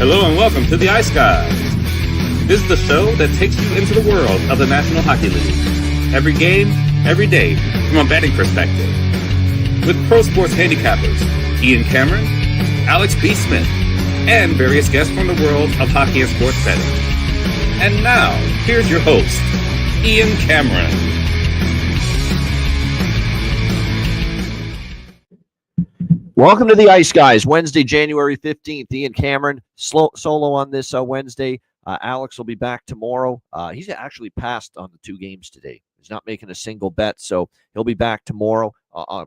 Hello and welcome to the Ice Guys. This is the show that takes you into the world of the National Hockey League. Every game, every day, from a betting perspective. With pro sports handicappers, Ian Cameron, Alex B. Smith, and various guests from the world of hockey and sports betting. And now, here's your host, Ian Cameron. Welcome to the Ice Guys, Wednesday, January 15th. Ian Cameron, solo on this Wednesday. Alex will be back tomorrow. He's actually passed on the 2 games today. He's not making a single bet, so he'll be back tomorrow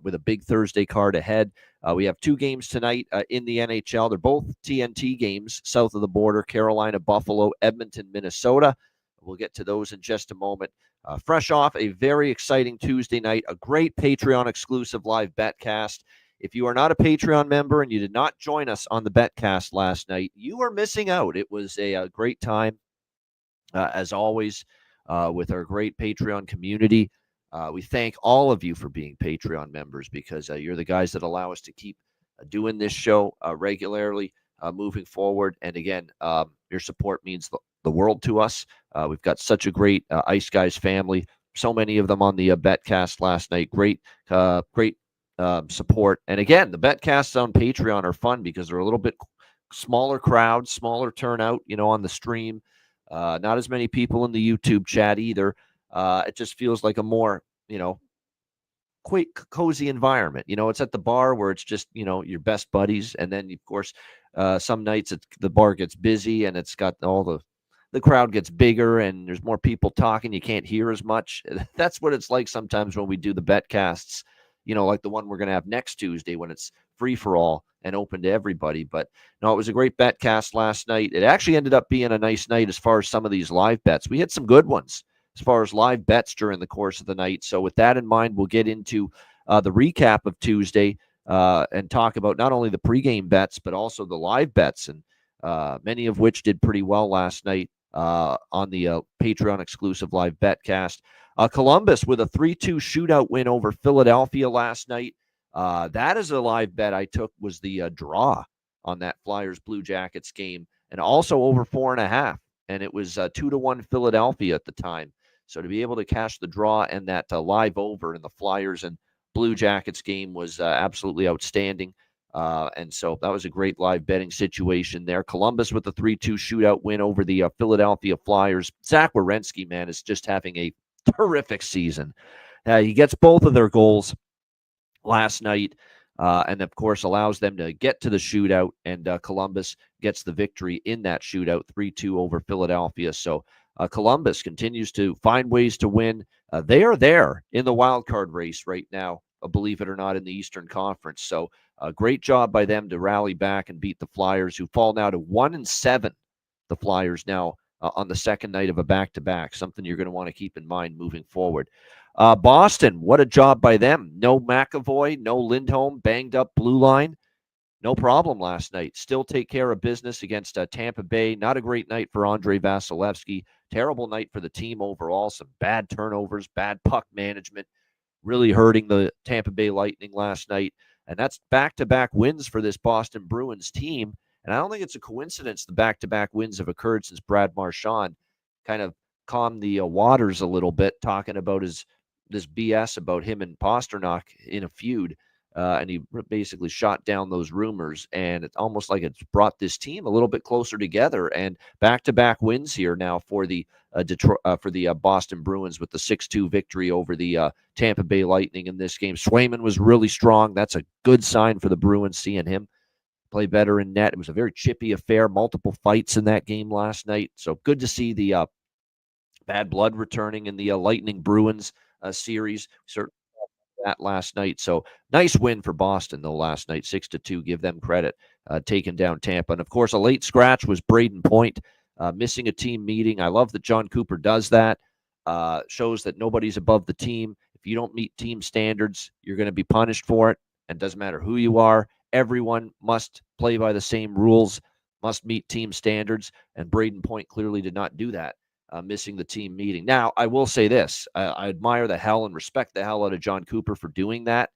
with a big Thursday card ahead. We have 2 games tonight in the NHL. They're both TNT games south of the border, Carolina, Buffalo, Edmonton, Minnesota. We'll get to those in just a moment. Fresh off a very exciting Tuesday night, a great Patreon-exclusive live betcast. If you are not a Patreon member and you did not join us on the betcast last night, you are missing out. It was a great time, as always, with our great Patreon community. We thank all of you for being Patreon members because you're the guys that allow us to keep doing this show regularly moving forward. And again, your support means the world to us. We've got such a great Ice Guys family. So many of them on the betcast last night. Great support. And again, the betcasts on Patreon are fun because they're a little bit smaller crowd, smaller turnout, on the stream. Not as many people in the YouTube chat either. It just feels like a more, quick, cozy environment. It's at the bar where it's just, your best buddies. And then, of course, some nights the bar gets busy and it's got all the crowd gets bigger and there's more people talking. You can't hear as much. That's what it's like sometimes when we do the betcasts. Like the one we're going to have next Tuesday when it's free for all and open to everybody. But no, it was a great betcast last night. It actually ended up being a nice night as far as some of these live bets. We had some good ones as far as live bets during the course of the night. So with that in mind, we'll get into the recap of Tuesday and talk about not only the pregame bets, but also the live bets, and many of which did pretty well last night on the Patreon exclusive live betcast. Columbus with a 3-2 shootout win over Philadelphia last night. That is a live bet I took, was the draw on that Flyers Blue Jackets game, and also over 4.5. And it was 2-1 Philadelphia at the time. So to be able to cash the draw and that live over in the Flyers and Blue Jackets game was absolutely outstanding. And so that was a great live betting situation there. Columbus with the 3-2 shootout win over the Philadelphia Flyers. Zach Werenski, man, is just having a terrific season. He gets both of their goals last night and, of course, allows them to get to the shootout, and Columbus gets the victory in that shootout, 3-2 over Philadelphia. So Columbus continues to find ways to win. They are there in the wild card race right now, believe it or not, in the Eastern Conference. So a great job by them to rally back and beat the Flyers, who fall now to 1-7. The Flyers now on the second night of a back-to-back, something you're going to want to keep in mind moving forward. Boston, what a job by them. No McAvoy, no Lindholm, banged up blue line. No problem last night. Still take care of business against Tampa Bay. Not a great night for Andrei Vasilevsky. Terrible night for the team overall. Some bad turnovers, bad puck management, really hurting the Tampa Bay Lightning last night. And that's back-to-back wins for this Boston Bruins team. And I don't think it's a coincidence the back-to-back wins have occurred since Brad Marchand kind of calmed the waters a little bit, talking about this BS about him and Pasternak in a feud. And he basically shot down those rumors. And it's almost like it's brought this team a little bit closer together. And back-to-back wins here now for the Boston Bruins with the 6-2 victory over the Tampa Bay Lightning in this game. Swayman was really strong. That's a good sign for the Bruins, seeing him play better in net. It was a very chippy affair, multiple fights in that game last night. So good to see the bad blood returning in the Lightning Bruins series. Certainly that last night. So nice win for Boston, though, last night, 6-2. Give them credit, taking down Tampa. And, of course, a late scratch was Braden Point, missing a team meeting. I love that John Cooper does that. Shows that nobody's above the team. If you don't meet team standards, you're going to be punished for it. And it doesn't matter who you are. Everyone must play by the same rules, must meet team standards, and Braden Point clearly did not do that, missing the team meeting. Now, I will say this. I admire the hell and respect the hell out of John Cooper for doing that.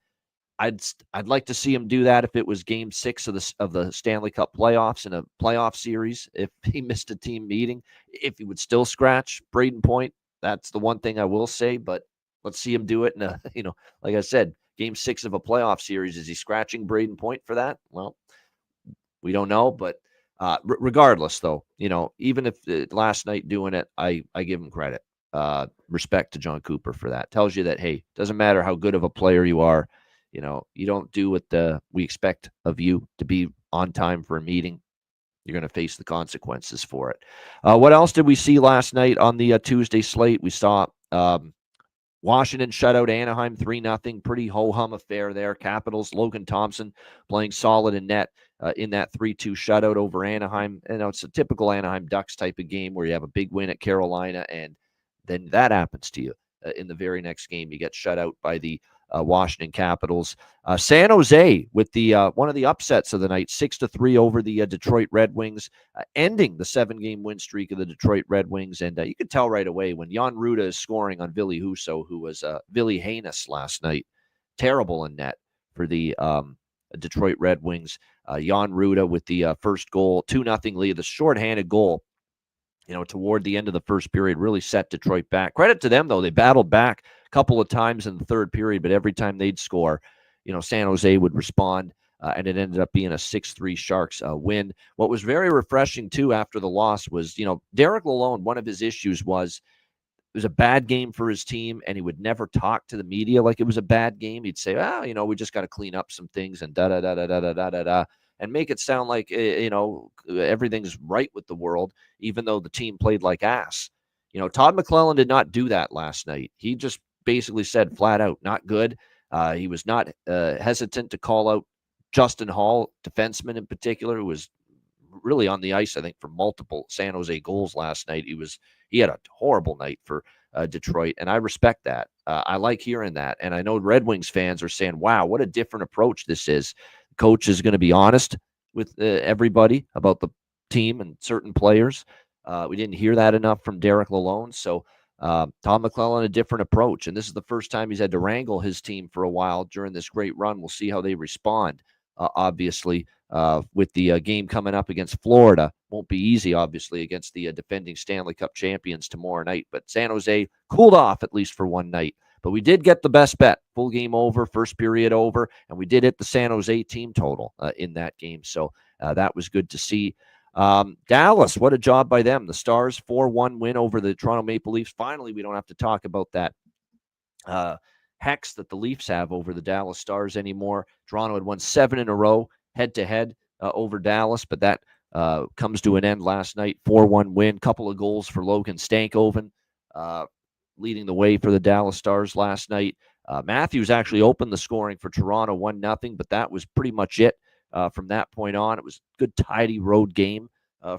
I'd like to see him do that if it was Game 6 of the Stanley Cup playoffs in a playoff series. If he missed a team meeting, if he would still scratch Braden Point, that's the one thing I will say. But let's see him do it in a like I said, Game 6 of a playoff series. Is he scratching Braden Point for that? Well, we don't know, but regardless, though, even if last night doing it, I give him credit. Respect to John Cooper for that. Tells you that, hey, doesn't matter how good of a player you are, you don't do what we expect of you to be on time for a meeting. You're going to face the consequences for it. What else did we see last night on the Tuesday slate? We saw Washington shut out Anaheim 3-0. Pretty ho-hum affair there. Capitals, Logan Thompson playing solid in net in that 3-2 shutout over Anaheim. It's a typical Anaheim Ducks type of game where you have a big win at Carolina, and then that happens to you in the very next game. You get shut out by the Washington Capitals. San Jose with the one of the upsets of the night, 6-3 over the Detroit Red Wings, ending the 7-game win streak of the Detroit Red Wings. And you could tell right away when Jan Ruda is scoring on Ville Husso, who was Ville heinous last night, terrible in net for the Detroit Red Wings. Jan Ruda with the first goal, 2-0 lead, the shorthanded goal. Toward the end of the first period, really set Detroit back. Credit to them, though. They battled back a couple of times in the third period, but every time they'd score, San Jose would respond, and it ended up being a 6-3 Sharks win. What was very refreshing, too, after the loss was, Derek Lalonde, one of his issues was it was a bad game for his team, and he would never talk to the media like it was a bad game. He'd say, we just got to clean up some things and da-da-da-da-da-da-da-da, and make it sound like, everything's right with the world, even though the team played like ass. Todd McClellan did not do that last night. He just basically said flat out, not good. He was not hesitant to call out Justin Hall, defenseman in particular, who was really on the ice, I think, for multiple San Jose goals last night. He had a horrible night for Detroit, and I respect that. I like hearing that, and I know Red Wings fans are saying, wow, what a different approach this is. The coach is going to be honest with everybody about the team and certain players. We didn't hear that enough from Derek Lalonde, so Tom McClellan, a different approach, and this is the first time he's had to wrangle his team for a while during this great run. We'll see how they respond, obviously, with the game coming up against Florida. Won't be easy, obviously, against the defending Stanley Cup champions tomorrow night. But San Jose cooled off at least for one night. But we did get the best bet. Full game over, first period over, and we did hit the San Jose team total in that game. So that was good to see. Dallas, what a job by them. The Stars, 4-1 win over the Toronto Maple Leafs. Finally, we don't have to talk about that hex that the Leafs have over the Dallas Stars anymore. Toronto had won 7 in a row head-to-head over Dallas, but that comes to an end last night. 4-1 win, couple of goals for Logan Stankoven, leading the way for the Dallas Stars last night. Matthews actually opened the scoring for Toronto 1-0, but that was pretty much it from that point on. It was a good, tidy road game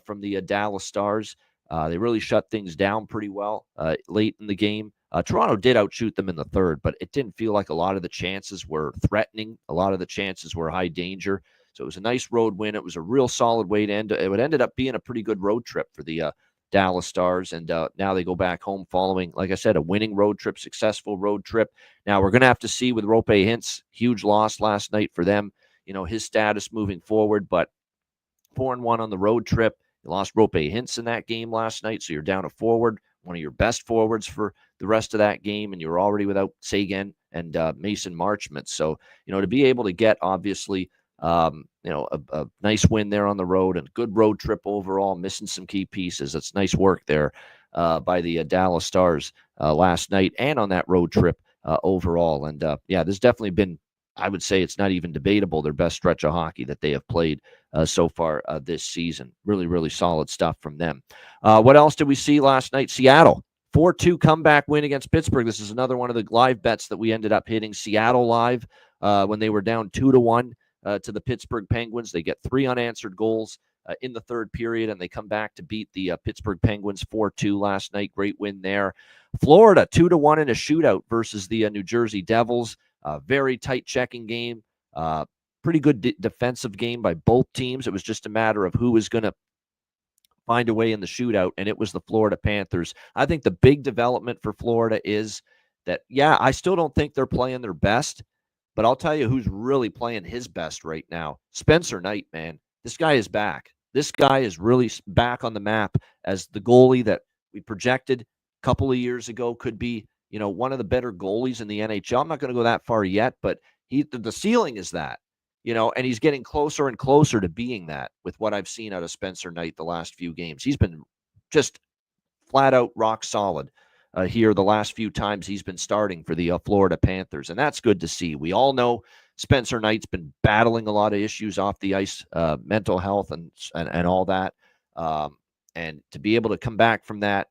from the Dallas Stars. They really shut things down pretty well late in the game. Toronto did outshoot them in the third, but it didn't feel like a lot of the chances were threatening. A lot of the chances were high danger. So it was a nice road win. It was a real solid way to end. It ended up being a pretty good road trip for the Dallas Stars, and now they go back home following, like I said, a winning road trip, successful road trip. Now we're going to have to see with Roope Hintz, huge loss last night for them, his status moving forward, but 4-1 on the road trip. You lost Roope Hintz in that game last night, so you're down a forward, one of your best forwards for the rest of that game, and you're already without Seguin and Mason Marchment. So, to be able to get, obviously, a nice win there on the road and good road trip overall, missing some key pieces. That's nice work there by the Dallas Stars last night and on that road trip overall. And there's definitely been, I would say it's not even debatable, their best stretch of hockey that they have played so far this season. Really, really solid stuff from them. What else did we see last night? Seattle, 4-2 comeback win against Pittsburgh. This is another one of the live bets that we ended up hitting. Seattle live when they were down 2-1 to the Pittsburgh Penguins. They get 3 unanswered goals in the third period, and they come back to beat the Pittsburgh Penguins 4-2 last night. Great win there. Florida, 2-1 in a shootout versus the New Jersey Devils. Very tight checking game. Pretty good defensive game by both teams. It was just a matter of who was going to find a way in the shootout, and it was the Florida Panthers. I think the big development for Florida is that, I still don't think they're playing their best, But I'll tell you who's really playing his best right now. Spencer Knight, man. This guy is back. This guy is really back on the map as the goalie that we projected a couple of years ago could be, one of the better goalies in the NHL. I'm not going to go that far yet, but the ceiling is that, and he's getting closer and closer to being that with what I've seen out of Spencer Knight the last few games. He's been just flat out rock solid here the last few times he's been starting for the Florida Panthers, and that's good to see. We all know Spencer Knight's been battling a lot of issues off the ice, mental health and all that, and to be able to come back from that,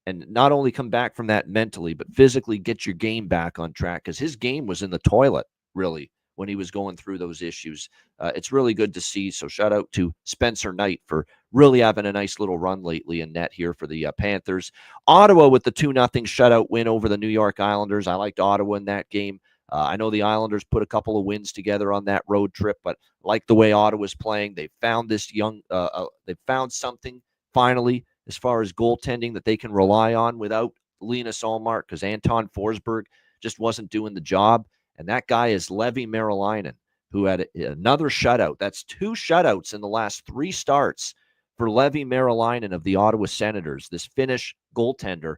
and not only come back from that mentally, but physically get your game back on track, because his game was in the toilet, really, when he was going through those issues. It's really good to see. So shout out to Spencer Knight for really having a nice little run lately in net here for the Panthers. Ottawa with the 2-0 shutout win over the New York Islanders. I liked Ottawa in that game. I know the Islanders put a couple of wins together on that road trip, but like the way Ottawa's playing, they found this they found something finally as far as goaltending that they can rely on without Linus Ullmark, because Anton Forsberg just wasn't doing the job. And that guy is Levi Merilainen, who had another shutout. That's 2 shutouts in the last 3 starts for Levi Merilainen of the Ottawa Senators, this Finnish goaltender.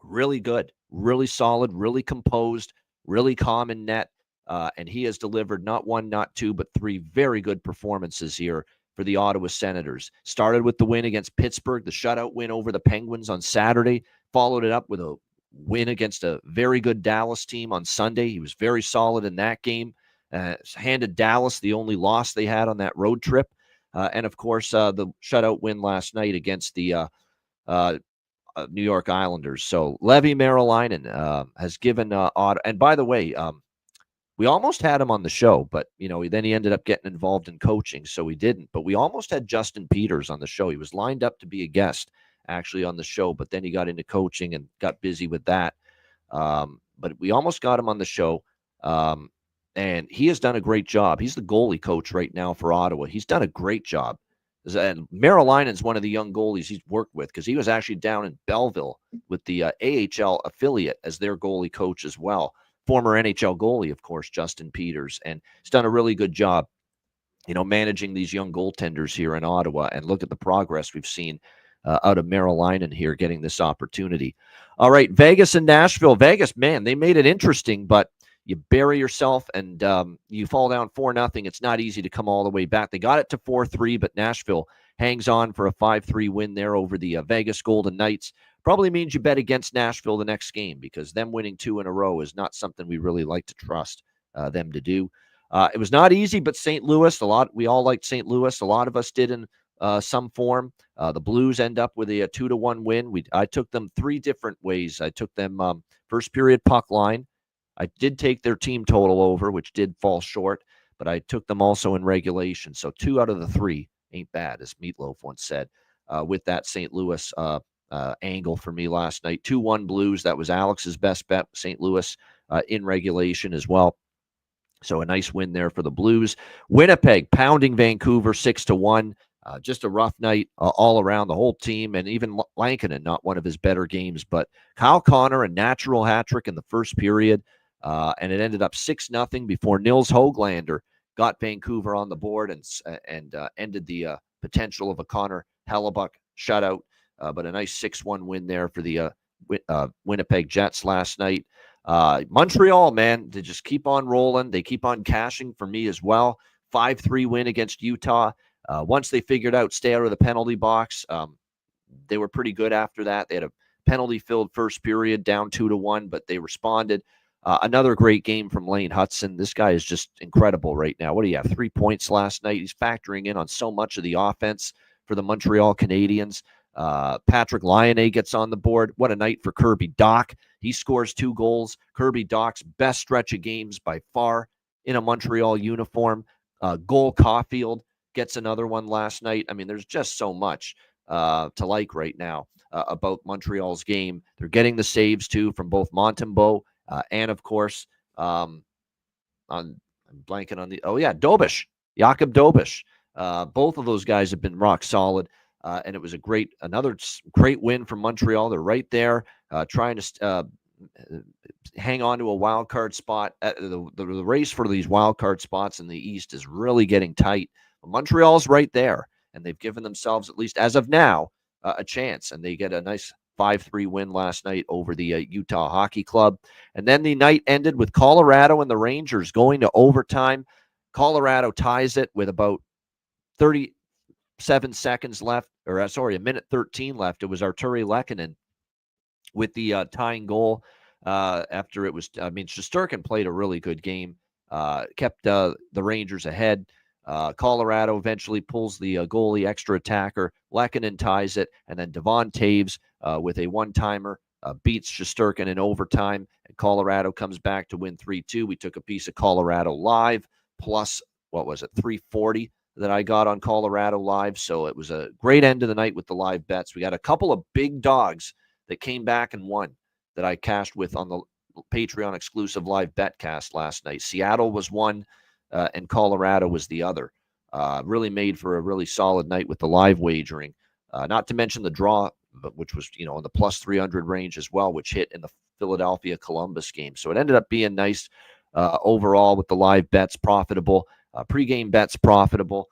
Really good, really solid, really composed, really calm in net. And he has delivered not 1, not 2, but 3 very good performances here for the Ottawa Senators. Started with the win against Pittsburgh, the shutout win over the Penguins on Saturday, followed it up with a win against a very good Dallas team on Sunday. He was very solid in that game. Handed Dallas the only loss they had on that road trip. And, of course, the shutout win last night against the New York Islanders. So Levi Merilainen has given Ottawa. And, by the way, we almost had him on the show, but, then he ended up getting involved in coaching, so we didn't. But we almost had Justin Peters on the show. He was lined up to be a guest, actually, on the show, but then he got into coaching and got busy with that. But we almost got him on the show, and he has done a great job. He's the goalie coach right now for Ottawa. He's done a great job. And Merilainen's one of the young goalies he's worked with, because he was actually down in Belleville with the AHL affiliate as their goalie coach as well. Former NHL goalie, of course, Justin Peters, and he's done a really good job, managing these young goaltenders here in Ottawa. And look at the progress we've seen out of Merilainen here, getting this opportunity. All right, Vegas and Nashville. Vegas, man, they made it interesting, but you bury yourself and you fall down 4-0. It's not easy to come all the way back. They got it to 4-3, but Nashville hangs on for a 5-3 win there over the Vegas Golden Knights. Probably means you bet against Nashville the next game, because them winning 2 in a row is not something we really like to trust them to do. It was not easy, but St. Louis, we all liked St. Louis. A lot of us did in some form. The Blues end up with a 2-1 win. I took them 3 different ways. I took them first period puck line. I did take their team total over, which did fall short, but I took them also in regulation. So 2 out of the 3 ain't bad, as Meatloaf once said, with that St. Louis angle for me last night. 2-1 Blues. That was Alex's best bet. St. Louis in regulation as well. So a nice win there for the Blues. Winnipeg pounding Vancouver 6-1. Just a rough night all around, the whole team, and even Lankinen, not one of his better games. But Kyle Connor, a natural hat trick in the first period, and it ended up 6-0 before Nils Höglander got Vancouver on the board and ended the potential of a Connor Hellebuck shutout. But a nice 6-1 win there for the Winnipeg Jets last night. Montreal, man, they just keep on rolling. They keep on cashing for me as well. 5-3 win against Utah. Once they figured out stay out of the penalty box, they were pretty good after that. They had a penalty-filled first period, down 2-1, but they responded. Another great game from Lane Hudson. This guy is just incredible right now. What do you have? 3 points last night. He's factoring in on so much of the offense for the Montreal Canadiens. Patrick Laine gets on the board. What a night for Kirby Dach. He scores 2 goals. Kirby Dach's best stretch of games by far in a Montreal uniform. Cole Caulfield gets another one last night. I mean, there's just so much to like right now about Montreal's game. They're getting the saves, too, from both Montembeault and, of course, I'm blanking on Dobish, Jakob Dobish. Both of those guys have been rock solid. And it was another great win from Montreal. They're right there trying to hang on to a wild card spot. The race for these wild card spots in the East is really getting tight. Montreal's right there, and they've given themselves, at least as of now, a chance, and they get a nice 5-3 win last night over the Utah Hockey Club. And then the night ended with Colorado and the Rangers going to overtime. Colorado ties it with about 37 seconds left, or a minute 13 left. It was Arturi Lehkonen with the tying goal after it was, Shesterkin played a really good game, kept the Rangers ahead. Colorado eventually pulls the goalie extra attacker. Lehkonen ties it, and then Devon Taves with a one-timer beats Shesterkin in overtime, and Colorado comes back to win 3-2. We took a piece of Colorado Live, plus, 340 that I got on Colorado Live, so it was a great end of the night with the live bets. We got a couple of big dogs that came back and won that I cashed with on the Patreon exclusive live bet cast last night. Seattle was one, and Colorado was the other. Really made for a really solid night with the live wagering. Not to mention the draw, which was, in the plus 300 range as well, which hit in the Philadelphia-Columbus game. So it ended up being nice overall with the live bets, profitable. Pre-game bets, profitable.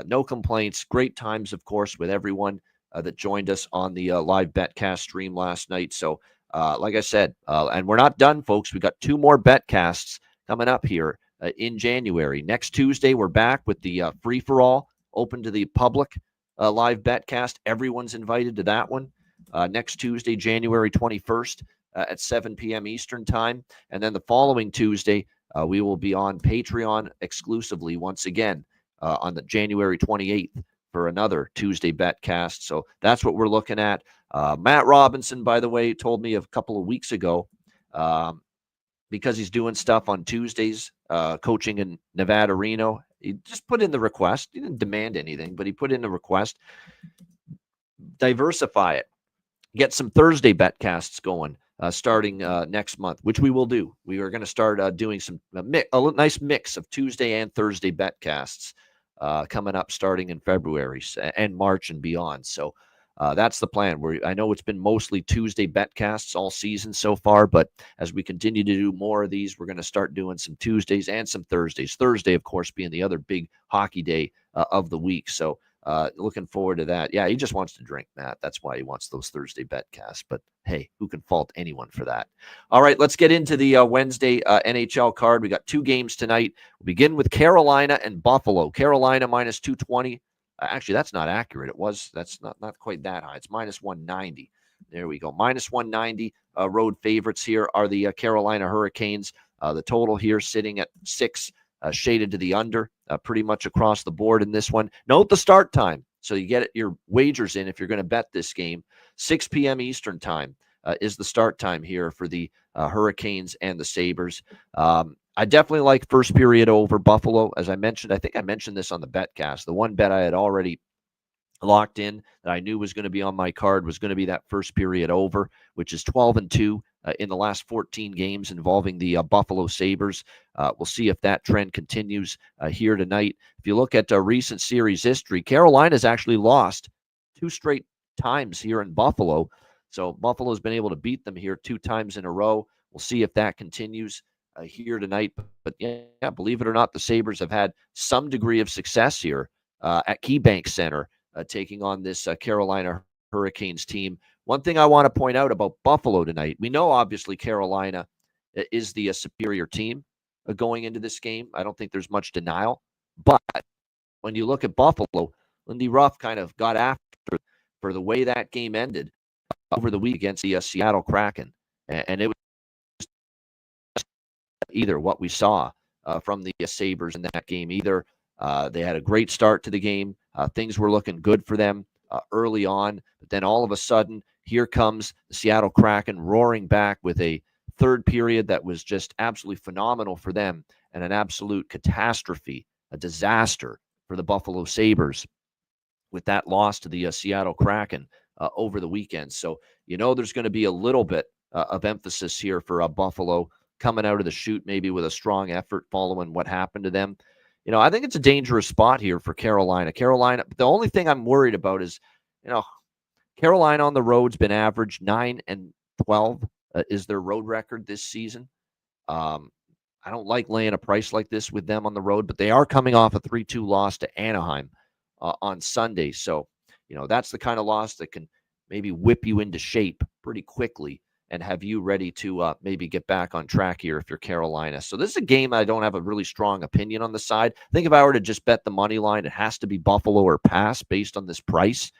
No complaints. Great times, of course, with everyone that joined us on the live betcast stream last night. So, like I said, and we're not done, folks. We got 2 more betcasts coming up here in January. Next Tuesday, we're back with the free-for-all, open to the public live betcast. Everyone's invited to that one. Next Tuesday, January 21st at 7 p.m. Eastern Time. And then the following Tuesday, we will be on Patreon exclusively once again on the January 28th for another Tuesday betcast. So that's what we're looking at. Matt Robinson, by the way, told me a couple of weeks ago, because he's doing stuff on Tuesdays, coaching in Nevada, Reno, he just put in the request. He didn't demand anything, but he put in the request. Diversify it. Get some Thursday betcasts going starting next month, which we will do. We are going to start doing a nice mix of Tuesday and Thursday betcasts coming up starting in February and March and beyond. So that's the plan. I know it's been mostly Tuesday betcasts all season so far, but as we continue to do more of these, we're going to start doing some Tuesdays and some Thursdays. Thursday, of course, being the other big hockey day of the week. So looking forward to that. Yeah, he just wants to drink, Matt. That's why he wants those Thursday betcasts. But hey, who can fault anyone for that? All right, let's get into the Wednesday NHL card. We got 2 games tonight. We'll begin with Carolina and Buffalo. Carolina minus 220. Actually, that's not accurate. That's not quite that high. It's minus 190. There we go. Minus 190. Road favorites here are the Carolina Hurricanes. The total here sitting at 6, shaded to the under, pretty much across the board in this one. Note the start time, so you get your wagers in if you're going to bet this game. 6 p.m. Eastern time is the start time here for the Hurricanes and the Sabres. I definitely like first period over Buffalo. As I mentioned, I think I mentioned this on the betcast. The one bet I had already locked in that I knew was going to be on my card was going to be that first period over, which is 12-2 in the last 14 games involving the Buffalo Sabres. We'll see if that trend continues here tonight. If you look at recent series history, Carolina's actually lost 2 straight times here in Buffalo. So Buffalo's been able to beat them here 2 times in a row. We'll see if that continues here tonight. But yeah, believe it or not, the Sabres have had some degree of success here at KeyBank Center, taking on this Carolina Hurricanes team. One thing I want to point out about Buffalo tonight, we know obviously Carolina is the superior team going into this game. I don't think there's much denial. But when you look at Buffalo, Lindy Ruff kind of got after for the way that game ended over the week against the Seattle Kraken. And it was either what we saw from the Sabres in that game either. They had a great start to the game. Things were looking good for them early on. But then all of a sudden, here comes the Seattle Kraken roaring back with a third period that was just absolutely phenomenal for them and an absolute catastrophe, a disaster for the Buffalo Sabres with that loss to the Seattle Kraken over the weekend. So, there's going to be a little bit of emphasis here for Buffalo coming out of the chute, maybe with a strong effort following what happened to them. I think it's a dangerous spot here for Carolina. The only thing I'm worried about is, Carolina on the road's been average 9-12 is their road record this season. I don't like laying a price like this with them on the road, but they are coming off a 3-2 loss to Anaheim on Sunday. So, that's the kind of loss that can maybe whip you into shape pretty quickly and have you ready to maybe get back on track here if you're Carolina. So this is a game I don't have a really strong opinion on the side. I think if I were to just bet the money line, it has to be Buffalo or pass based on this price.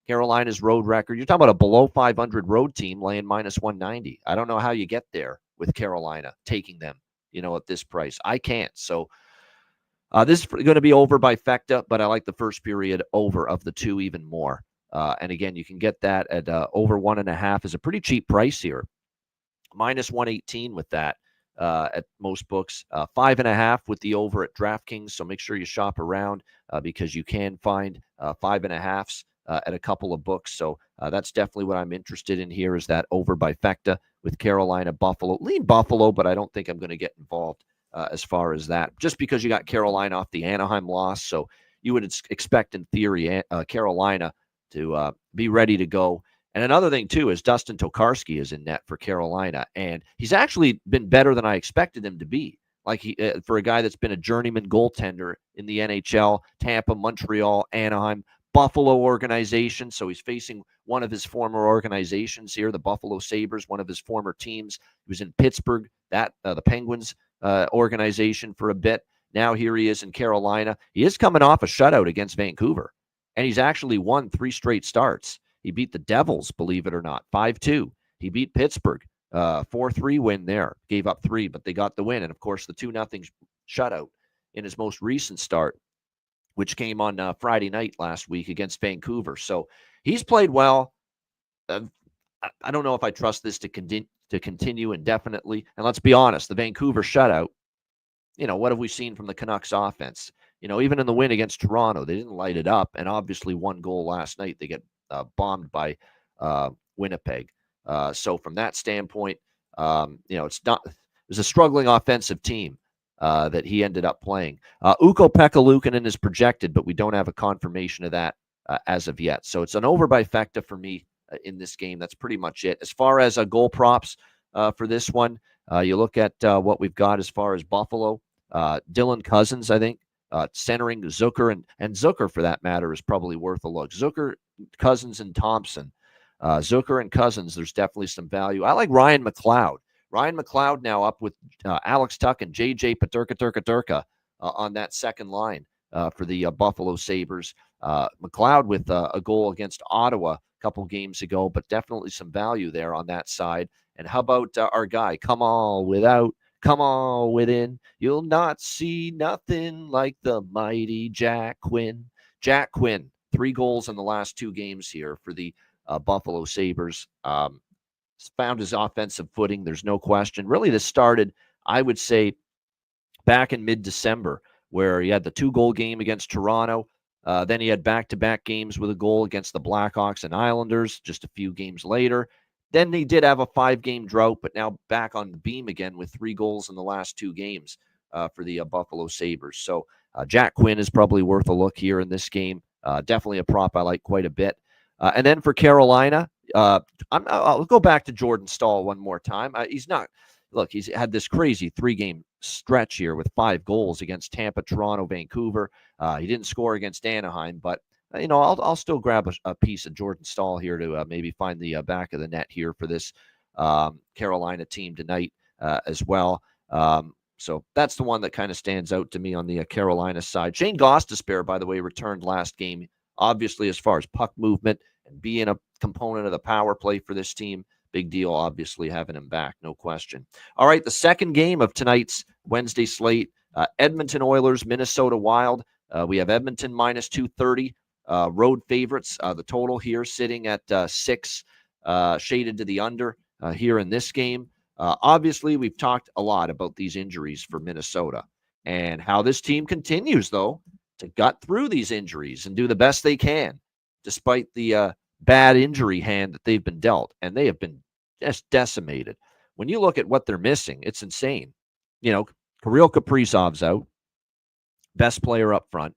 Carolina's road record, you're talking about a below 500 road team laying minus 190. I don't know how you get there with Carolina taking them, at this price. I can't. So this is going to be over by Fecta, but I like the first period over of the two even more. And again, you can get that at over 1.5 is a pretty cheap price here. Minus 118 with that at most books. 5.5 with the over at DraftKings. So make sure you shop around because you can find 5.5s at a couple of books. So that's definitely what I'm interested in here is that over by Fecta with Carolina, Buffalo. Lean Buffalo, but I don't think I'm going to get involved as far as that. Just because you got Carolina off the Anaheim loss. So you would expect in theory Carolina to be ready to go. And another thing, too, is Dustin Tokarski is in net for Carolina. And he's actually been better than I expected him to be. Like for a guy that's been a journeyman goaltender in the NHL, Tampa, Montreal, Anaheim, Buffalo organization. So he's facing one of his former organizations here, the Buffalo Sabres, one of his former teams. He was in Pittsburgh, the Penguins organization for a bit. Now here he is in Carolina. He is coming off a shutout against Vancouver. And he's actually won 3 straight starts. He beat the Devils, believe it or not, 5-2. He beat Pittsburgh, 4-3 win there. Gave up 3, but they got the win. And, of course, the 2-0 shutout in his most recent start, which came on Friday night last week against Vancouver. So he's played well. I don't know if I trust this to continue indefinitely. And let's be honest, the Vancouver shutout, what have we seen from the Canucks offense? Even in the win against Toronto, they didn't light it up. And obviously one goal last night, they get bombed by Winnipeg. So from that standpoint, it was a struggling offensive team that he ended up playing. Ukko-Pekka Luukkonen is projected, but we don't have a confirmation of that as of yet. So it's an over by Fecta for me in this game. That's pretty much it. As far as goal props for this one, you look at what we've got as far as Buffalo. Dylan Cousins, I think, centering Zucker, and Zucker, for that matter, is probably worth a look. Zucker, Cousins, and Thompson. Zucker and Cousins, there's definitely some value. I like Ryan McLeod. Ryan McLeod now up with Alex Tuch and J.J. Paterka on that second line for the Buffalo Sabres. McLeod with a goal against Ottawa a couple games ago, but definitely some value there on that side. And how about our guy, come on within. You'll not see nothing like the mighty Jack Quinn. Jack Quinn, 3 goals in the last 2 games here for the Buffalo Sabres. Found his offensive footing. There's no question. Really, this started, I would say, back in mid-December, where he had the 2-goal game against Toronto. Then he had back-to-back games with a goal against the Blackhawks and Islanders just a few games later. Then he did have a 5-game drought, but now back on the beam again with 3 goals in the last 2 games for the Buffalo Sabres. So Jack Quinn is probably worth a look here in this game. Definitely a prop I like quite a bit. And then for Carolina, I'll go back to Jordan Staal one more time. He's had this crazy 3-game stretch here with 5 goals against Tampa, Toronto, Vancouver. He didn't score against Anaheim, but I'll still grab a piece of Jordan Staal here to maybe find the back of the net here for this Carolina team tonight as well. So that's the one that kind of stands out to me on the Carolina side. Shane Gostisbehere, by the way, returned last game. Obviously, as far as puck movement and being a component of the power play for this team, big deal, obviously, having him back, no question. All right, the second game of tonight's Wednesday slate, Edmonton Oilers, Minnesota Wild. We have Edmonton minus 230, road favorites. The total here sitting at 6, shaded to the under here in this game. Obviously, we've talked a lot about these injuries for Minnesota and how this team continues, though, to gut through these injuries and do the best they can, despite the bad injury hand that they've been dealt. And they have been just decimated. When you look at what they're missing, it's insane. Kirill Kaprizov's out, best player up front,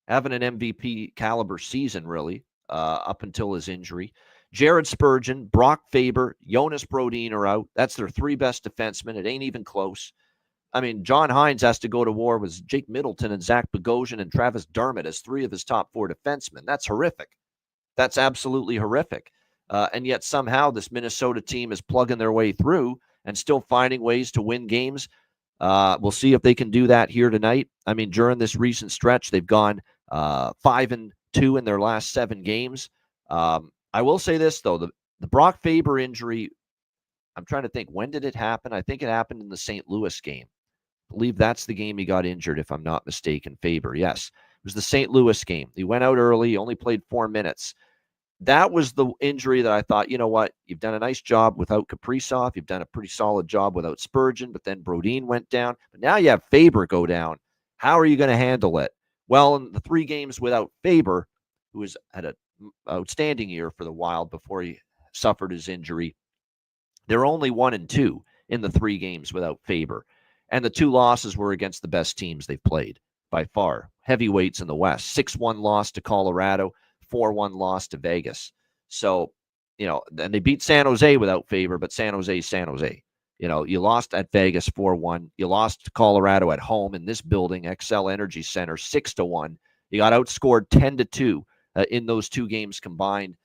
having an MVP caliber season, really, up until his injury. Jared Spurgeon, Brock Faber, Jonas Brodin are out. That's their 3 best defensemen. It ain't even close. I mean, John Hines has to go to war with Jake Middleton and Zach Bogosian and Travis Dermott as 3 of his top 4 defensemen. That's horrific. That's absolutely horrific. And yet somehow this Minnesota team is plugging their way through and still finding ways to win games. We'll see if they can do that here tonight. I mean, during this recent stretch, they've gone 5-2 in their last 7 games. I will say this, though. The Brock Faber injury, I'm trying to think, when did it happen? I think it happened in the St. Louis game. I believe that's the game he got injured, if I'm not mistaken, Faber. Yes, it was the St. Louis game. He went out early. He only played 4 minutes. That was the injury that I thought, you know what, you've done a nice job without Kaprizov. You've done a pretty solid job without Spurgeon, but then Brodin went down. But now you have Faber go down. How are you going to handle it? Well, in the 3 games without Faber, who had an outstanding year for the Wild before he suffered his injury, they're only 1-2 in the 3 games without Faber. And the 2 losses were against the best teams they've played by far. Heavyweights in the West. 6-1 loss to Colorado. 4-1 loss to Vegas. So, and they beat San Jose without Faber, but San Jose is San Jose. You lost at Vegas 4-1. You lost to Colorado at home in this building, XL Energy Center, 6-1. You got outscored 10-2 in those 2 games combined.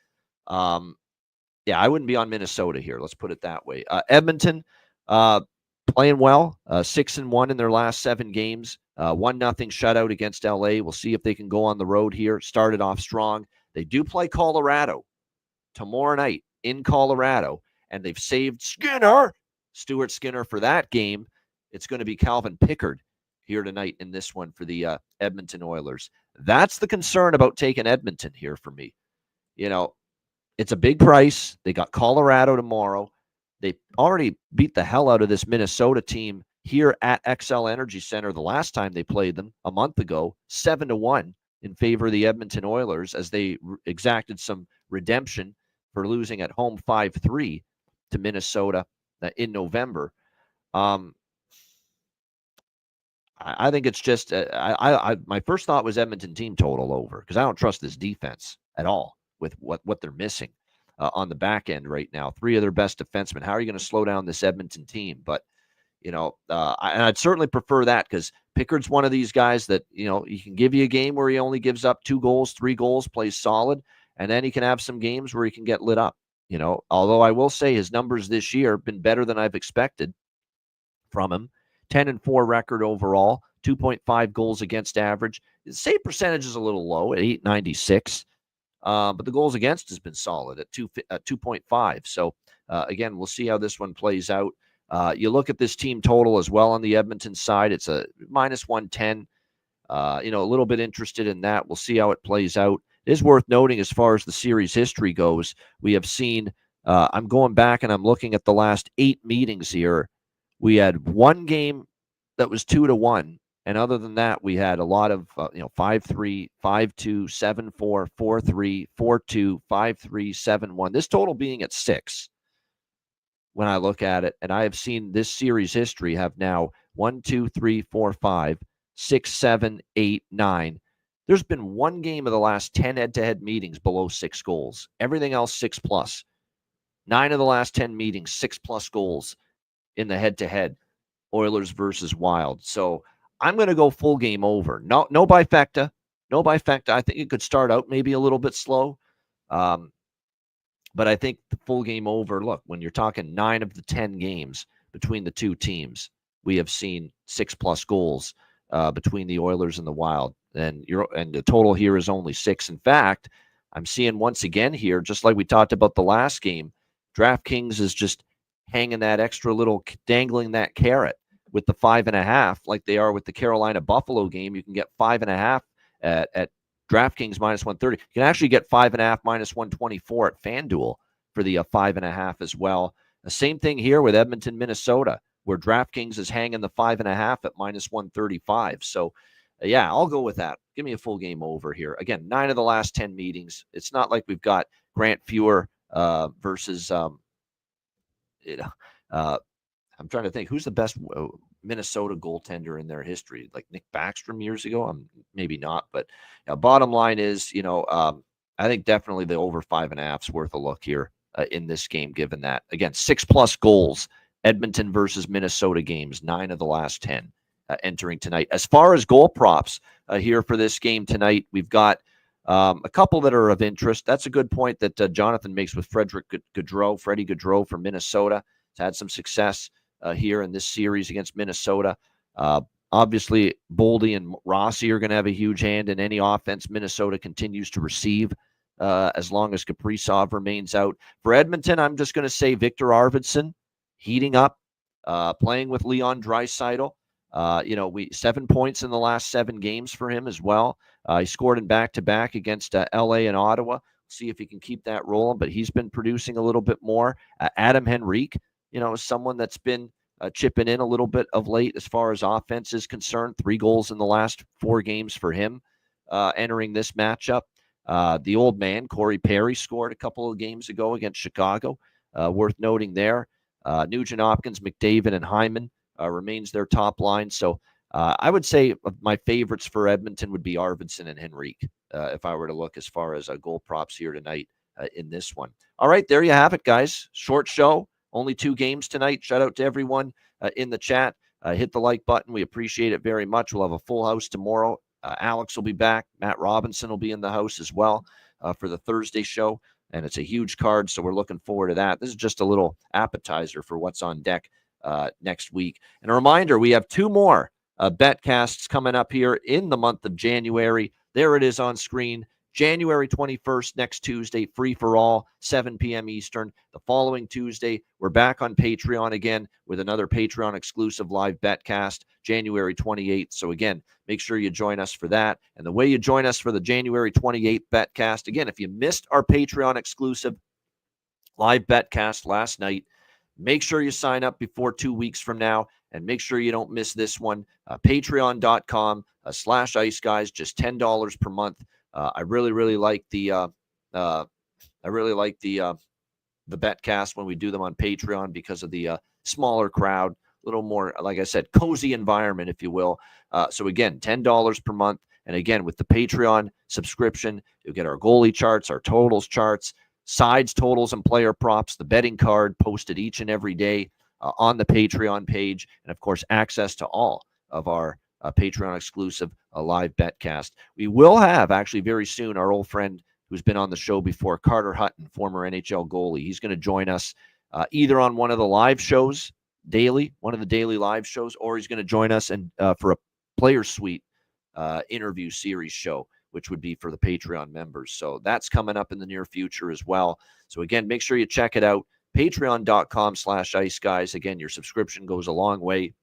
I wouldn't be on Minnesota here. Let's put it that way. Edmonton, playing well, 6-1 in their last 7 games. 1-0 shutout against LA. We'll see if they can go on the road here. Started off strong. They do play Colorado tomorrow night in Colorado, and they've saved Stuart Skinner for that game. It's going to be Calvin Pickard here tonight in this one for the Edmonton Oilers. That's the concern about taking Edmonton here for me. It's a big price. They got Colorado tomorrow. They already beat the hell out of this Minnesota team here at XL Energy Center the last time they played them a month ago, 7-1 in favor of the Edmonton Oilers as they exacted some redemption for losing at home 5-3 to Minnesota in November. I think it's just my first thought was Edmonton team total over because I don't trust this defense at all with what they're missing on the back end right now. 3 of their best defensemen. How are you going to slow down this Edmonton team? But I'd certainly prefer that because Pickard's one of these guys that, he can give you a game where he only gives up 2 goals, 3 goals, plays solid, and then he can have some games where he can get lit up. Although I will say his numbers this year have been better than I've expected from him. 10-4 record overall, 2.5 goals against average. His save percentage is a little low at .896, but the goals against has been solid at 2.5. So again, we'll see how this one plays out. You look at this team total as well on the Edmonton side. It's a -110. A little bit interested in that. We'll see how it plays out. It is worth noting as far as the series history goes, we have seen, I'm going back and I'm looking at the last 8 meetings here. We had 1 game that was 2-1. And other than that, we had a lot of, 5-3, 5-2, 7-4, 4-3, 4-2, 5-3, 7-1. This total being at 6. When I look at it, and I have seen this series history have now 1, 2, 3, 4, 5, 6, 7, 8, 9. There's been 1 game of the last 10 head-to-head meetings below 6 goals. Everything else 6+. 9 of the last 10 meetings, 6+ goals in the head-to-head. Oilers versus Wild. So I'm going to go full game over. No bifecta. No bifecta. I think it could start out maybe a little bit slow. But I think the full game over, look, when you're talking 9 of the 10 games between the 2 teams, we have seen 6+ goals between the Oilers and the Wild. And the total here is only 6. In fact, I'm seeing once again here, just like we talked about the last game, DraftKings is just hanging that extra little, dangling that carrot with the 5.5, like they are with the Carolina Buffalo game. You can get 5.5 at DraftKings -130. You can actually get 5.5 -124 at FanDuel for the 5.5 as well. The same thing here with Edmonton, Minnesota, where DraftKings is hanging the 5.5 at -135. So, I'll go with that. Give me a full game over here. Again, 9 of the last 10 meetings. It's not like we've got Grant Fuhr versus, I'm trying to think who's the best Minnesota goaltender in their history, like Nick Backstrom years ago. Maybe not, but bottom line is, I think definitely the over 5.5 is worth a look here in this game, given that, again, 6+ goals, Edmonton versus Minnesota games, 9 of the last 10 entering tonight. As far as goal props here for this game tonight, we've got a couple that are of interest. That's a good point that Jonathan makes with Freddie Gaudreau from Minnesota. He's had some success here in this series against Minnesota. Obviously, Boldy and Rossi are going to have a huge hand in any offense Minnesota continues to receive as long as Kaprizov remains out. For Edmonton, I'm just going to say Victor Arvidsson heating up, playing with Leon Draisaitl. 7 points in the last 7 games for him as well. He scored in back-to-back against LA and Ottawa. See if he can keep that rolling, but he's been producing a little bit more. Adam Henrique, is someone that's been chipping in a little bit of late as far as offense is concerned. 3 goals in the last 4 games for him entering this matchup. The old man, Corey Perry, scored a couple of games ago against Chicago. Worth noting there. Nugent Hopkins, McDavid, and Hyman remains their top line. So I would say my favorites for Edmonton would be Arvidsson and Henrique if I were to look as far as goal props here tonight in this one. All right, there you have it, guys. Short show. Only 2 games tonight. Shout out to everyone in the chat. Hit the like button. We appreciate it very much. We'll have a full house tomorrow. Alex will be back. Matt Robinson will be in the house as well for the Thursday show. And it's a huge card, so we're looking forward to that. This is just a little appetizer for what's on deck next week. And a reminder, we have 2 more betcasts coming up here in the month of January. There it is on screen. January 21st, next Tuesday, free for all, 7 p.m. Eastern. The following Tuesday, we're back on Patreon again with another Patreon exclusive live betcast, January 28th. So again, make sure you join us for that. And the way you join us for the January 28th betcast, again, if you missed our Patreon exclusive live betcast last night, make sure you sign up before 2 weeks from now, and make sure you don't miss this one. Patreon.com/Ice Guys, just $10 per month. I really like the betcast when we do them on Patreon because of the smaller crowd, a little more, like I said, cozy environment, if you will. So again, $10 per month. And again, with the Patreon subscription, you'll get our goalie charts, our totals charts, sides, totals, and player props, the betting card posted each and every day on the Patreon page, and of course, access to all of our Patreon exclusive live betcast. We will have actually very soon our old friend who's been on the show before, Carter Hutton, former NHL goalie. He's going to join us either on one of the live shows daily, one of the daily live shows, or he's going to join us and for a Player Suite interview series show, which would be for the Patreon members. So that's coming up in the near future as well. So again, make sure you check it out. Patreon.com/Ice Guys. Again, your subscription goes a long way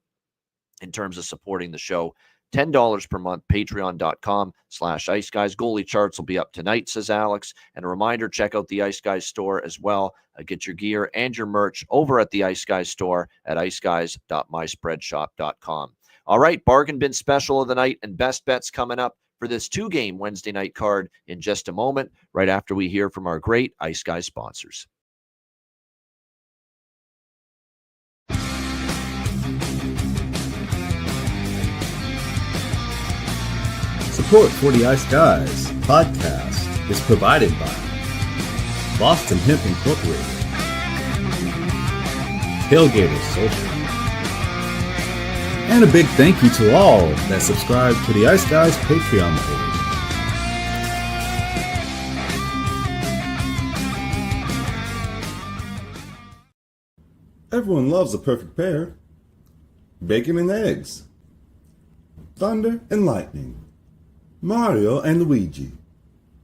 in terms of supporting the show. $10 per month, patreon.com/Ice Guys. Goalie charts will be up tonight, says Alex. And a reminder, check out the Ice Guys store as well. Get your gear and your merch over at the Ice Guys store at iceguys.myspreadshop.com. All right, bargain bin special of the night and best bets coming up for this 2-game Wednesday night card in just a moment, right after we hear from our great Ice Guys sponsors. Support for the Ice Guys podcast is provided by Boston Hemp Incorporated, Tailgaters Social, and a big thank you to all that subscribe to the Ice Guys Patreon page. Everyone loves a perfect pair. Bacon and eggs, thunder and lightning, Mario and Luigi,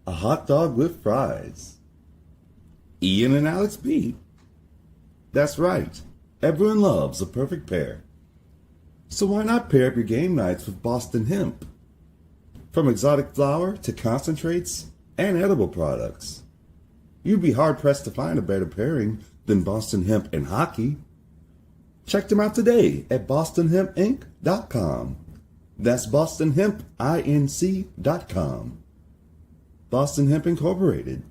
a hot dog with fries, Ian and Alex B. That's right, everyone loves a perfect pair. So why not pair up your game nights with Boston Hemp? From exotic flower to concentrates and edible products, you'd be hard-pressed to find a better pairing than Boston Hemp and hockey. Check them out today at bostonhempinc.com. That's bostonhempinc.com. Boston Hemp Incorporated,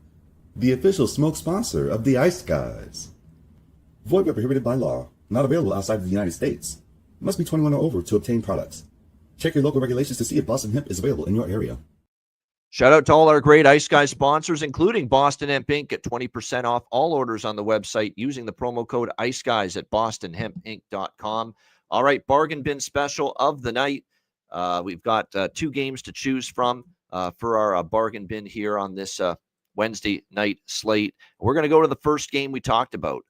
the official smoke sponsor of the Ice Guys. Void where prohibited by law. Not available outside of the United States. Must be 21 or over to obtain products. Check your local regulations to see if Boston Hemp is available in your area. Shout out to all our great Ice Guys sponsors, including Boston Hemp Inc. Get 20% off all orders on the website using the promo code Ice Guys at bostonhempinc.com. All right, bargain bin special of the night. We've got 2 games to choose from for our bargain bin here on this Wednesday night slate. We're going to go to the first game we talked about,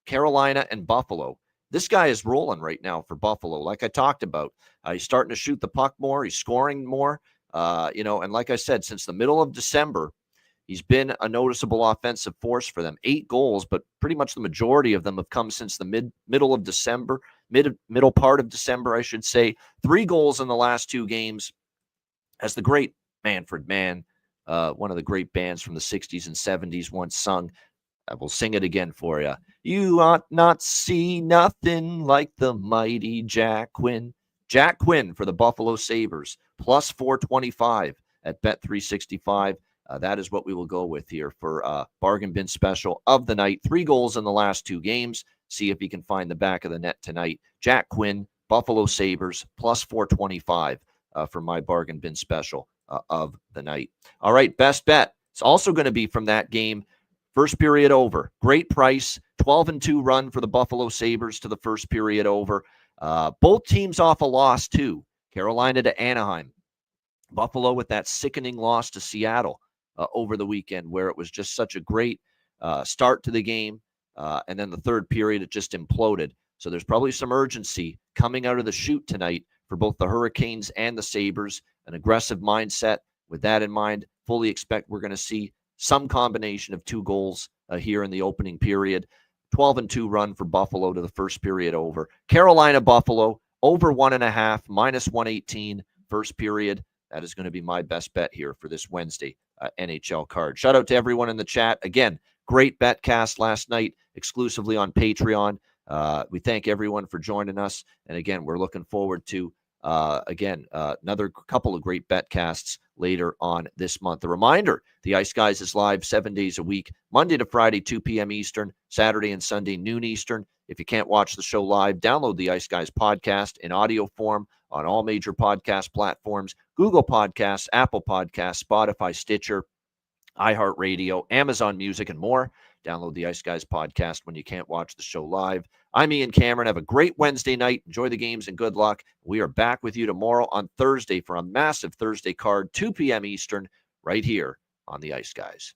Carolina and Buffalo. This guy is rolling right now for Buffalo. Like I talked about, he's starting to shoot the puck more. He's scoring more. And like I said, since the middle of December, he's been a noticeable offensive force for them. 8 goals, but pretty much the majority of them have come since the middle of December, middle part of December, I should say. 3 goals in the last 2 games. As the great Manfred Mann, one of the great bands from the 60s and 70s, once sung, I will sing it again for you. You ought not see nothing like the mighty Jack Quinn. Jack Quinn for the Buffalo Sabres, plus 425 at Bet365. That is what we will go with here for bargain bin special of the night. 3 goals in the last 2 games. See if he can find the back of the net tonight. Jack Quinn, Buffalo Sabres, plus 425 for my bargain bin special of the night. All right, best bet. It's also going to be from that game. First period over. Great price. 12-2 run for the Buffalo Sabres to the first period over. Both teams off a loss, too. Carolina to Anaheim. Buffalo with that sickening loss to Seattle over the weekend, where it was just such a great start to the game. And then the third period, it just imploded. So there's probably some urgency coming out of the chute tonight for both the Hurricanes and the Sabres. An aggressive mindset. With that in mind, fully expect we're going to see some combination of 2 goals here in the opening period. 12-2 run for Buffalo to the first period over. Carolina, Buffalo, over 1.5, minus 118 first period. That is going to be my best bet here for this Wednesday NHL card. Shout out to everyone in the chat. Again, great bet cast last night, exclusively on Patreon. We thank everyone for joining us. And again, we're looking forward to, another couple of great bet casts later on this month. A reminder, the Ice Guys is live 7 days a week, Monday to Friday, 2 p.m. Eastern, Saturday and Sunday, noon Eastern. If you can't watch the show live, download the Ice Guys podcast in audio form on all major podcast platforms, Google Podcasts, Apple Podcasts, Spotify, Stitcher, iHeartRadio, Amazon Music, and more. Download the Ice Guys podcast when you can't watch the show live. I'm Ian Cameron. Have a great Wednesday night. Enjoy the games and good luck. We are back with you tomorrow on Thursday for a massive Thursday card, 2 p.m. Eastern, right here on the Ice Guys.